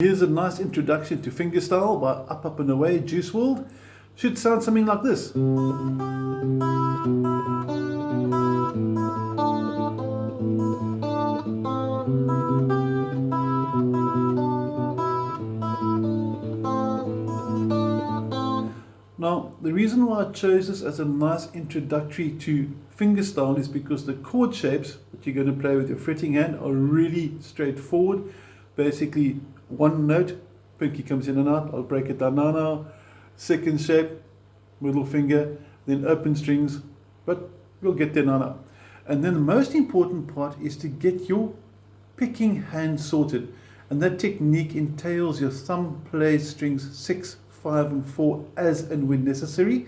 Here's a nice introduction to fingerstyle by Up Up and Away, Juice WRLD. Should sound something like this. Now, the reason why I chose this as a nice introductory to fingerstyle is because the chord shapes that you're going to play with your fretting hand are really straightforward. Basically, one note, pinky comes in and out, I'll break it down now. Second shape, middle finger, then open strings, but we'll get there now. And then the most important part is to get your picking hand sorted. And that technique entails your thumb plays strings 6, 5 and 4 as and when necessary,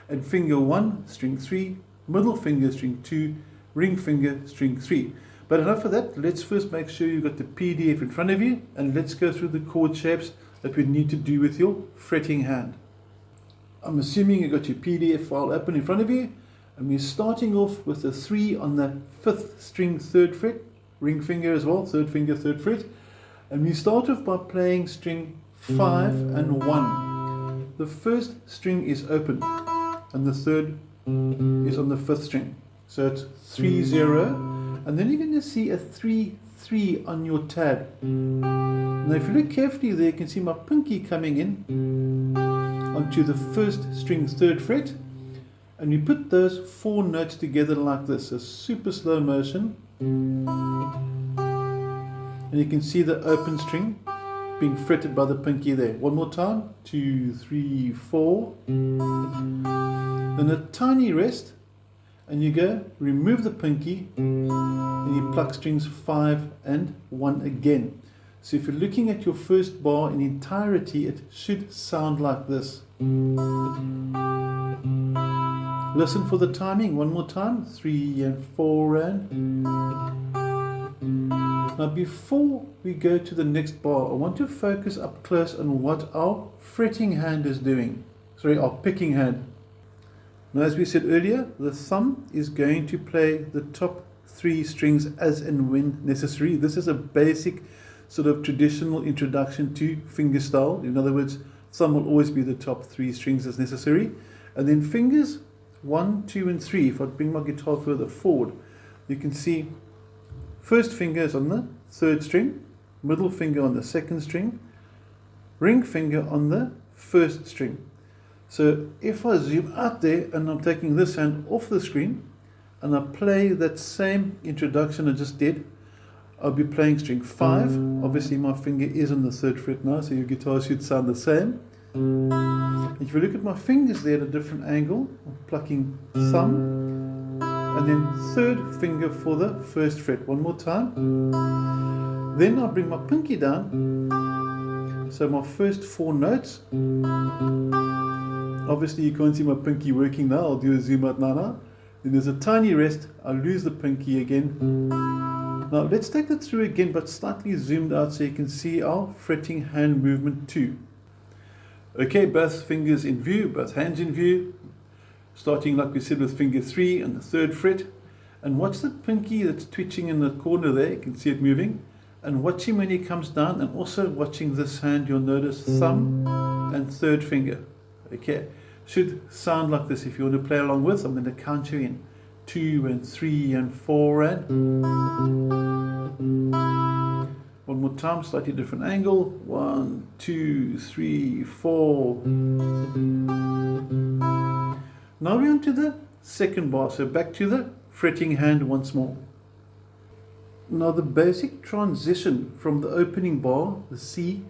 and finger 1, string 3, middle finger, string 2, ring finger, string 3. But enough of that, let's first make sure you've got the PDF in front of you, and let's go through the chord shapes that we need to do with your fretting hand. I'm assuming you've got your PDF file open in front of you, and we're starting off with the 3 on the 5th string, 3rd fret, ring finger as well, 3rd finger, 3rd fret, and we start off by playing string 5 and 1. The first string is open, and the third is on the 5th string. So it's 3, 0. And then you're going to see a 3, 3 on your tab. Now if you look carefully there, you can see my pinky coming in onto the 1st string, 3rd fret. And we put those 4 notes together like this, a super slow motion. And you can see the open string being fretted by the pinky there. One more time, 2, 3, 4. Then a tiny rest, and you go, remove the pinky, and you pluck strings 5 and 1 again. So if you're looking at your first bar in entirety, it should sound like this. Listen for the timing, one more time, 3 and 4 and. Now before we go to the next bar, I want to focus up close on what our fretting hand is doing. Sorry, our picking hand. Now as we said earlier, the thumb is going to play the top 3 strings as and when necessary. This is a basic sort of traditional introduction to fingerstyle. In other words, thumb will always be the top 3 strings as necessary. And then fingers 1, 2 and 3, if I bring my guitar further forward, you can see first finger is on the 3rd string, middle finger on the 2nd string, ring finger on the 1st string. So if I zoom out there and I'm taking this hand off the screen and I play that same introduction I just did, I'll be playing string 5. Obviously my finger is on the 3rd fret now, so your guitar should sound the same. If you look at my fingers there at a different angle, I'm plucking thumb, and then 3rd finger for the 1st fret. One more time. Then I'll bring my pinky down. So my first 4 notes. Obviously you can't see my pinky working now. I'll do a zoom out now. Then there's a tiny rest. I'll lose the pinky again. Now let's take that through again, but slightly zoomed out so you can see our fretting hand movement too. Okay, both fingers in view, both hands in view. Starting like we said with finger 3 and the 3rd fret. And watch the pinky that's twitching in the corner there, you can see it moving. And watch him when he comes down, and also watching this hand, you'll notice thumb and 3rd finger. Okay, should sound like this. If you want to play along with, I'm going to count you in. 2 and 3 and 4 and. One more time, slightly different angle. 1, 2, 3, 4. Now we're on to the second bar, so back to the fretting hand once more. Now the basic transition from the opening bar, the C,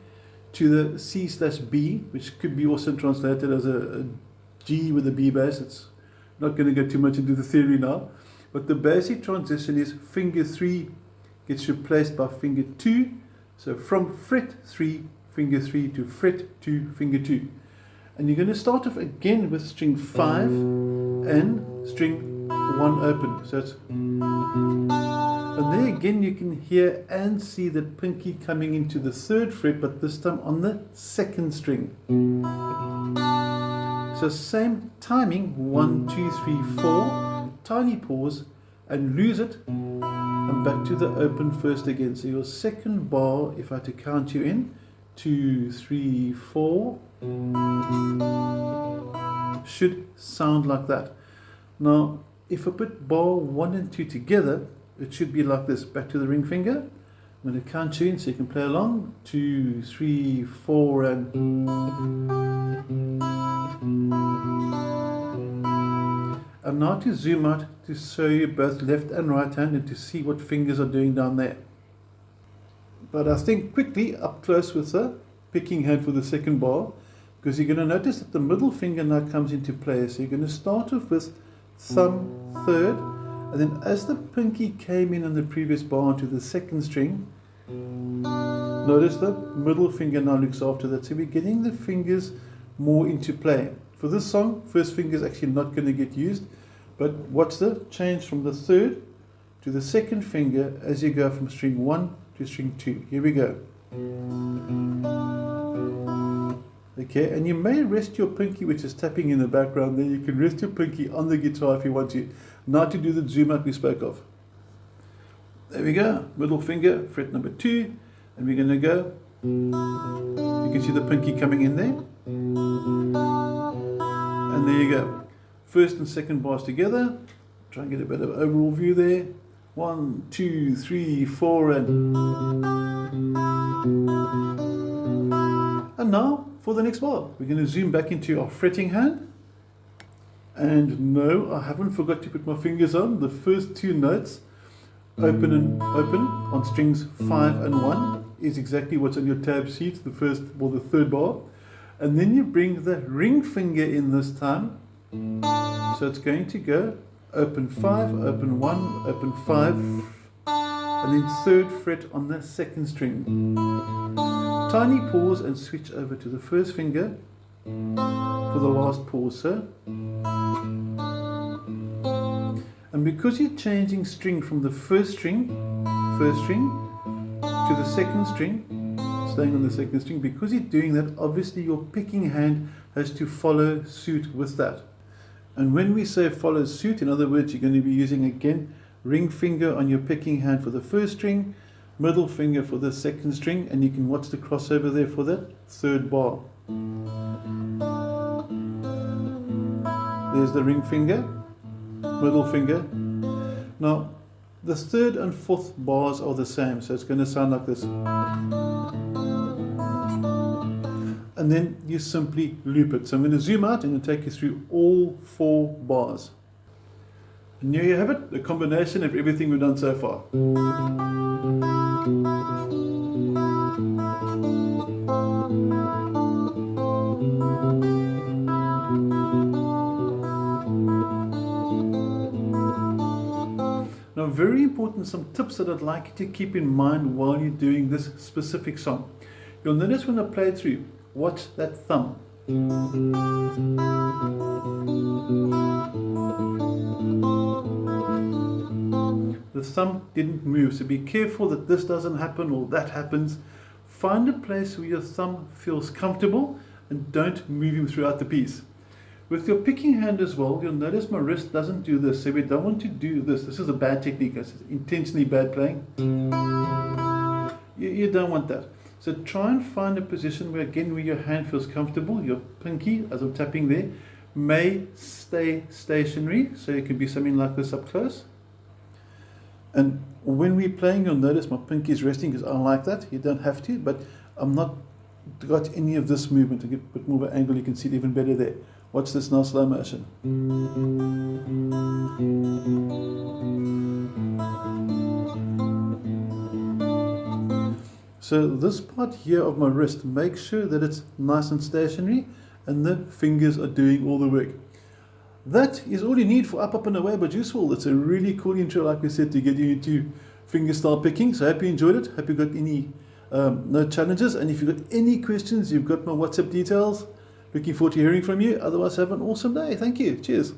to the C/B, which could be also translated as a G with a B bass. It's not going to get too much into the theory now, but the basic transition is finger 3 gets replaced by finger 2. So from fret 3, finger 3 to fret 2, finger 2. And you're going to start off again with string 5 and string 1 open. So it's, and there again you can hear and see the pinky coming into the 3rd fret, but this time on the 2nd string. So same timing, 1, 2, 3, 4, tiny pause and lose it, and back to the open first again. So your second bar, if I had to count you in, 2, 3, 4 should sound like that. Now, if I put bar 1 and 2 together, it should be like this. Back to the ring finger. I'm going to count you in so you can play along. 2, 3, 4, and now to zoom out to show you both left and right hand and to see what fingers are doing down there. But I think quickly up close with the picking hand for the second bar, because you're going to notice that the middle finger now comes into play. So you're going to start off with thumb third, and then as the pinky came in on the previous bar onto the second string, notice the middle finger now looks after that. So we're getting the fingers more into play. For this song, first finger is actually not going to get used, but watch the change from the third to the second finger as you go from string 1 to string 2. Here we go. Okay, and you may rest your pinky, which is tapping in the background there. You can rest your pinky on the guitar if you want to. Now to do the zoom out we spoke of. There we go, middle finger, fret number 2, and we're going to go. You can see the pinky coming in there. And there you go. First and second bars together. Try and get a bit of overall view there. 1, 2, 3, 4, and now for the next bar. We're going to zoom back into our fretting hand. And no, I haven't forgot to put my fingers on. The first 2 notes, open and open, on strings 5 and 1, is exactly what's on your tab sheet, the first or the third bar. And then you bring the ring finger in this time. So it's going to go open 5, open 1, open 5, and then third fret on the second string. Tiny pause and switch over to the first finger for the last pause, sir. And because you're changing string from the first string to the second string, staying on the second string, because you're doing that, obviously your picking hand has to follow suit with that. And when we say follow suit, in other words, you're going to be using again ring finger on your picking hand for the first string, middle finger for the second string, and you can watch the crossover there for the third bar. There's the ring finger, middle finger. Now, the third and fourth bars are the same, so it's going to sound like this. And then you simply loop it. So I'm going to zoom out and take you through all 4 bars. And there you have it, the combination of everything we've done so far. Now, very important, some tips that I'd like you to keep in mind while you're doing this specific song. You'll notice when I play it through, watch that thumb. The thumb didn't move, so be careful that this doesn't happen or that happens. Find a place where your thumb feels comfortable and don't move him throughout the piece. With your picking hand as well, you'll notice my wrist doesn't do this, so we don't want to do this. This is a bad technique, it's intentionally bad playing. You don't want that. So try and find a position where, again, where your hand feels comfortable. Your pinky, as I'm tapping there, may stay stationary, so it can be something like this up close. And when we're playing, you'll notice my pinky is resting because I like that. You don't have to, but I'm not got any of this movement. To get a bit more of an angle, you can see it even better there. Watch this now, slow motion. So this part here of my wrist, make sure that it's nice and stationary and the fingers are doing all the work. That is all you need for Up, Up and Away by Juiceful. It's a really cool intro, like we said, to get you into fingerstyle picking. So I hope you enjoyed it. Hope you got any no challenges. And if you've got any questions, you've got my WhatsApp details. Looking forward to hearing from you. Otherwise, have an awesome day. Thank you. Cheers.